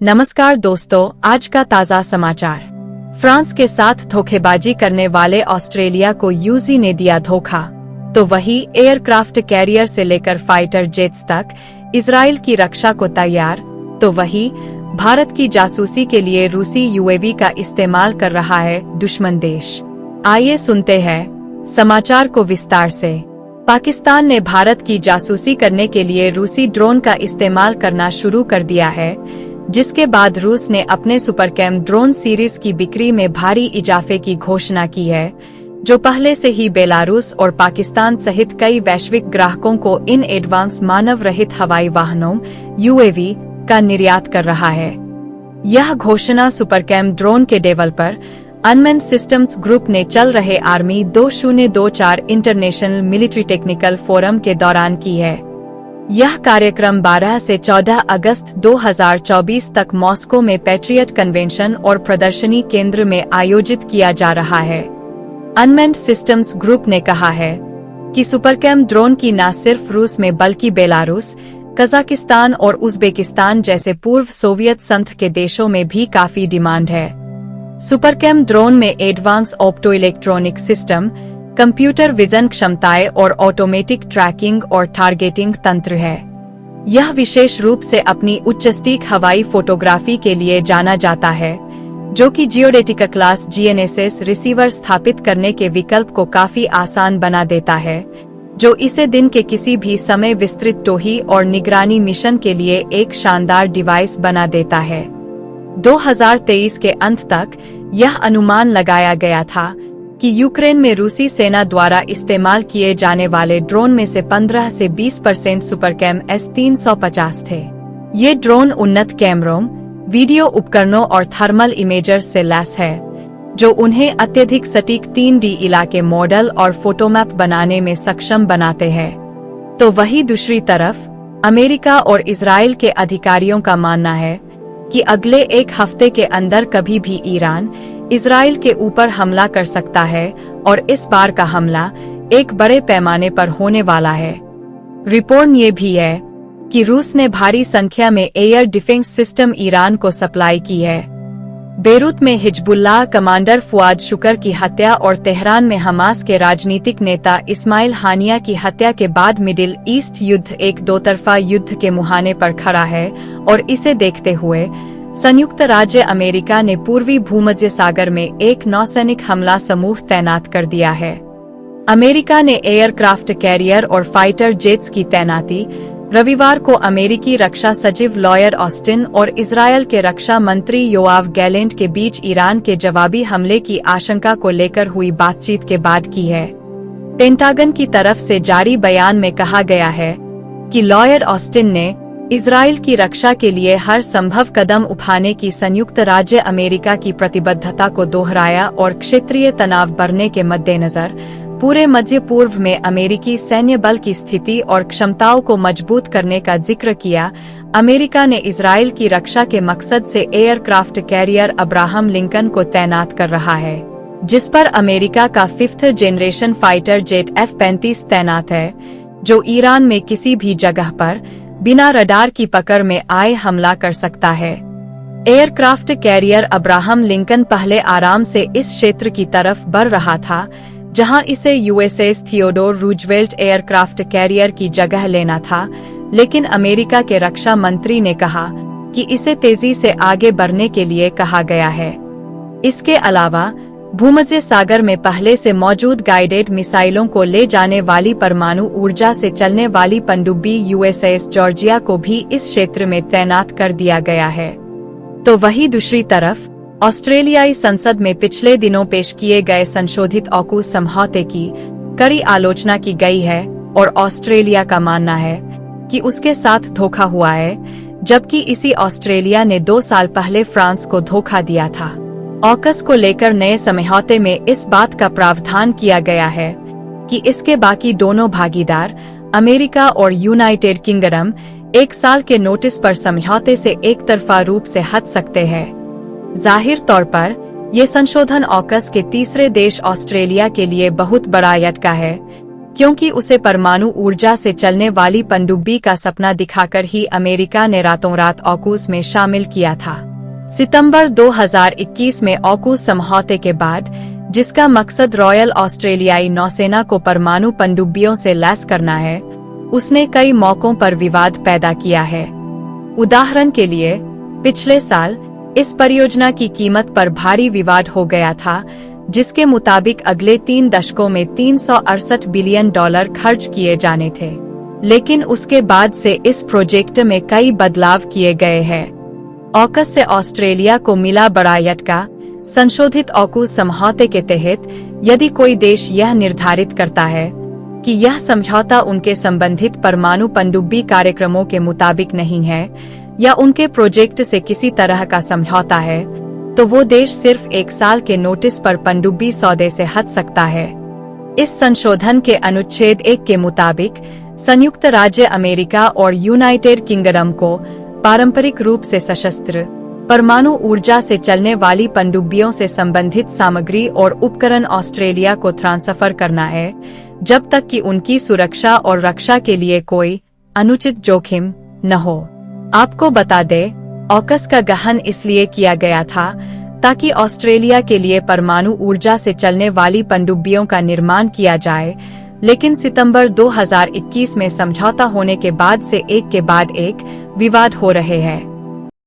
नमस्कार दोस्तों, आज का ताजा समाचार। फ्रांस के साथ धोखेबाजी करने वाले ऑस्ट्रेलिया को यूजी ने दिया धोखा, तो वही एयरक्राफ्ट कैरियर से लेकर फाइटर जेट्स तक इजराइल की रक्षा को तैयार, तो वही भारत की जासूसी के लिए रूसी यूएवी का इस्तेमाल कर रहा है दुश्मन देश। आइए सुनते हैं समाचार को विस्तार से। पाकिस्तान ने भारत की जासूसी करने के लिए रूसी ड्रोन का इस्तेमाल करना शुरू कर दिया है, जिसके बाद रूस ने अपने सुपरकैम ड्रोन सीरीज की बिक्री में भारी इजाफे की घोषणा की है, जो पहले से ही बेलारूस और पाकिस्तान सहित कई वैश्विक ग्राहकों को इन एडवांस मानव रहित हवाई वाहनों यूएवी का निर्यात कर रहा है। यह घोषणा सुपरकैम ड्रोन के डेवलपर अनमैन्ड सिस्टम्स ग्रुप ने चल रहे army 2024 international military technical forum के दौरान की है। यह कार्यक्रम 12 से 14 अगस्त 2024 तक मॉस्को में पैट्रियट कन्वेंशन और प्रदर्शनी केंद्र में आयोजित किया जा रहा है। अनमैन्ड सिस्टम्स ग्रुप ने कहा है कि सुपरकैम ड्रोन की न सिर्फ रूस में बल्कि बेलारूस, कजाकिस्तान और उज़्बेकिस्तान जैसे पूर्व सोवियत संघ के देशों में भी काफी डिमांड है। सुपरकैम ड्रोन में advance optoelectronic system, computer vision क्षमताएं और ऑटोमेटिक ट्रैकिंग और टारगेटिंग तंत्र है। यह विशेष रूप से अपनी उच्च सटीक हवाई फोटोग्राफी के लिए जाना जाता है, जो कि जियोडेटिका क्लास जीएनएसएस रिसीवर स्थापित करने के विकल्प को काफी आसान बना देता है, जो इसे दिन के किसी भी समय विस्तृत टोही और निगरानी मिशन के लिए एक शानदार डिवाइस बना देता है। 2023 के अंत तक यह अनुमान लगाया गया था कि यूक्रेन में रूसी सेना द्वारा इस्तेमाल किए जाने वाले ड्रोन में से 15 से 20% सुपरकैम S-350 थे। ये ड्रोन उन्नत कैमरों, वीडियो उपकरणों और थर्मल इमेजर्स से लैस है, जो उन्हें अत्यधिक सटीक 3D इलाके मॉडल और फोटोमैप बनाने में सक्षम बनाते हैं। तो वही दूसरी तरफ अमेरिका और इजराइल के अधिकारियों का मानना है कि अगले एक हफ्ते के अंदर कभी भी ईरान इजराइल के ऊपर हमला कर सकता है और इस बार का हमला एक बड़े पैमाने पर होने वाला है। रिपोर्ट ये भी है कि रूस ने भारी संख्या में एयर डिफेंस सिस्टम ईरान को सप्लाई की है। बेरूत में हिजबुल्लाह कमांडर फुआद शुकर की हत्या और तेहरान में हमास के राजनीतिक नेता इस्माइल हानिया की हत्या के बाद मिडिल ईस्ट युद्ध एक दोतरफा युद्ध के मुहाने पर खड़ा है, और इसे देखते हुए संयुक्त राज्य अमेरिका ने पूर्वी भूमध्य सागर में एक नौसैनिक हमला समूह तैनात कर दिया है। अमेरिका ने एयरक्राफ्ट कैरियर और फाइटर जेट्स की तैनाती रविवार को अमेरिकी रक्षा सचिव लॉयड ऑस्टिन और इजरायल के रक्षा मंत्री योआव गैलेंट के बीच ईरान के जवाबी हमले की आशंका को लेकर हुई बातचीत के बाद की है। पेंटागन की तरफ से जारी बयान में कहा गया है कि लॉयड ऑस्टिन ने इजरायल की रक्षा के लिए हर संभव कदम उठाने की संयुक्त राज्य अमेरिका की प्रतिबद्धता को दोहराया और क्षेत्रीय तनाव बढ़ने के मद्देनजर पूरे मध्य पूर्व में अमेरिकी सैन्य बल की स्थिति और क्षमताओं को मजबूत करने का जिक्र किया। अमेरिका ने इजरायल की रक्षा के मकसद से एयरक्राफ्ट कैरियर अब्राहम लिंकन को तैनात कर रहा है, जिस पर अमेरिका का 5th generation fighter jet F-35 तैनात है, जो ईरान में किसी भी जगह पर बिना रडार की पकड़ में आए हमला कर सकता है। एयरक्राफ्ट कैरियर अब्राहम लिंकन पहले आराम से इस क्षेत्र की तरफ बढ़ रहा था, जहां इसे USS Theodore Roosevelt aircraft carrier की जगह लेना था, लेकिन अमेरिका के रक्षा मंत्री ने कहा कि इसे तेजी से आगे बढ़ने के लिए कहा गया है। इसके अलावा भूमध्य सागर में पहले से मौजूद गाइडेड मिसाइलों को ले जाने वाली परमाणु ऊर्जा से चलने वाली पनडुब्बी यूएसएस जॉर्जिया को भी इस क्षेत्र में तैनात कर दिया गया है। तो वही दूसरी तरफ ऑस्ट्रेलियाई संसद में पिछले दिनों पेश किए गए संशोधित ऑकूस समझौते की कड़ी आलोचना की गई है, और ऑस्ट्रेलिया का मानना है कि उसके साथ धोखा हुआ है, जबकि इसी ऑस्ट्रेलिया ने 2 साल पहले फ्रांस को धोखा दिया था। ऑकस को लेकर नए समझौते में इस बात का प्रावधान किया गया है कि इसके बाकी दोनों भागीदार अमेरिका और यूनाइटेड किंगडम 1 साल के नोटिस पर समझौते से एक तरफा रूप से हट सकते हैं। जाहिर तौर पर ये संशोधन ऑकस के तीसरे देश ऑस्ट्रेलिया के लिए बहुत बड़ा झटका है, क्योंकि उसे परमाणु ऊर्जा से चलने वाली पनडुब्बी का सपना दिखाकर ही अमेरिका ने रातों रात ऑकूस में शामिल किया था। सितंबर 2021 में ऑकूस समझौते के बाद, जिसका मकसद रॉयल ऑस्ट्रेलियाई नौसेना को परमाणु पनडुब्बियों से लैस करना है, उसने कई मौकों पर विवाद पैदा किया है। उदाहरण के लिए, पिछले साल इस परियोजना की कीमत पर भारी विवाद हो गया था, जिसके मुताबिक अगले 3 दशकों में $368 बिलियन खर्च किए जाने थे। लेकिन उसके बाद से इस प्रोजेक्ट में कई बदलाव किए गए हैं। ऑकस से ऑस्ट्रेलिया को मिला बड़ा झटका। संशोधित ऑकूस समझौते के तहत, यदि कोई देश यह निर्धारित करता है कि यह समझौता उनके संबंधित परमाणु पनडुब्बी कार्यक्रमों के मुताबिक नहीं है या उनके प्रोजेक्ट से किसी तरह का समझौता है, तो वो देश सिर्फ 1 साल के नोटिस पर पनडुब्बी सौदे से हट सकता है। इस संशोधन के अनुच्छेद 1 के मुताबिक संयुक्त राज्य अमेरिका और यूनाइटेड किंगडम को पारंपरिक रूप से सशस्त्र परमाणु ऊर्जा से चलने वाली पनडुब्बियों से संबंधित सामग्री और उपकरण ऑस्ट्रेलिया को ट्रांसफर करना है, जब तक कि उनकी सुरक्षा और रक्षा के लिए कोई अनुचित जोखिम न हो। आपको बता दें, ऑकस का गठन इसलिए किया गया था ताकि ऑस्ट्रेलिया के लिए परमाणु ऊर्जा से चलने वाली पनडुब्बियों का निर्माण किया जाए, लेकिन सितंबर 2021 में समझौता होने के बाद से एक के बाद एक विवाद हो रहे हैं।